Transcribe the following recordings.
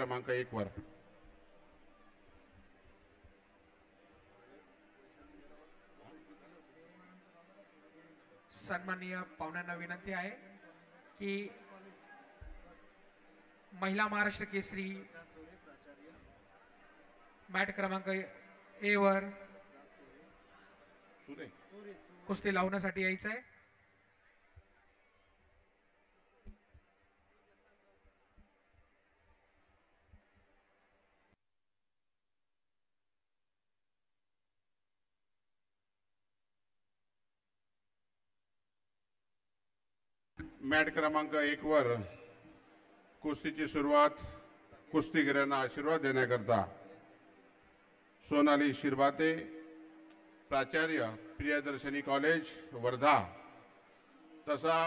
क्रमांक 1 वर। सन्माननीय पाहुण्यांना विनंती आहे की महिला महाराष्ट्र केसरी मॅट क्रमांक ए वर कुस्ती लावण्यासाठी यायचं आहे। मॅट क्रमांक 1 वर कुस्तीची सुरुवात कुस्तीगिरांना आशीर्वाद देण्याकरता सोनाली शिरभाते, प्राचार्य प्रियदर्शनी कॉलेज वर्धा, तसा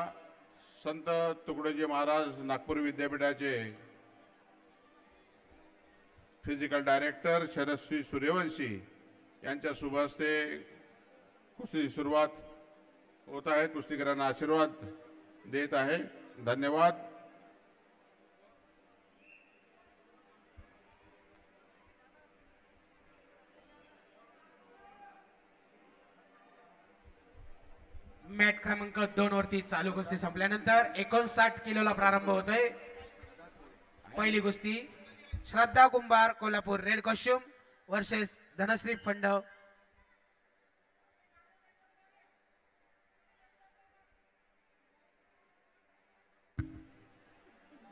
संत तुकडोजी महाराज नागपूर विद्यापीठाचे फिजिकल डायरेक्टर शरदश्री सूर्यवंशी यांच्या शुभ हस्ते कुस्तीची सुरुवात होत आहे। कुस्तीगिरांना आशीर्वाद देत आहे। धन्यवाद। मॅट क्रमांक 2 वरती चालू कुस्ती संपल्यानंतर 59 किलोला प्रारंभ होतोय। पहिली कुस्ती Shraddha Kumbhar Kolhapur red costume versus Dhanashree Phund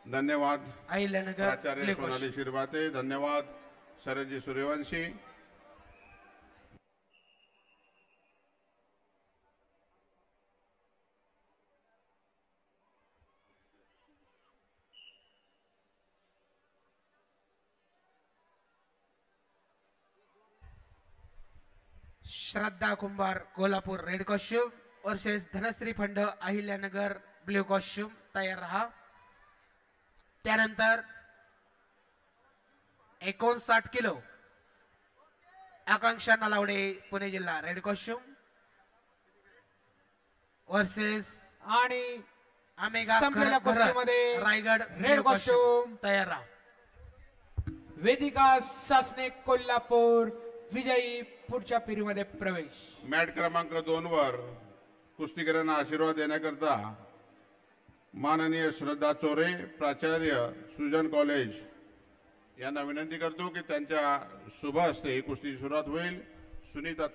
धन्यवाद अहिल्यानगर प्राचार्य सोनाली शिरभाते, धन्यवाद Sharadji Suryavanshi. Shraddha Kumbhar Kolhapur red costume versus Dhanashree Phund Ahilyanagar blue costume तयार रहा। त्यानंतर 59 किलो आकांक्षा नलावडे पुणे जिल्हा रेड कॉस्ट्यूम वर्सेस आणि अमेगा संपलेल्या कुस्तीमध्ये रायगड रेड कॉस्ट्यूम तयार रहा। वेदिका सासने कोल्हापूर विजयी पुढच्या फेरीमध्ये प्रवेश। मॅट क्रमांक 2 वर कुस्तीगिरांना आशीर्वाद देण्याकरता माननीय श्रद्धा चोरे, प्राचार्य सुजन कॉलेज यांना विनंती करतो की त्यांच्या शुभ हस्ते ही कुस्तीची सुरुवात होईल। सुनीता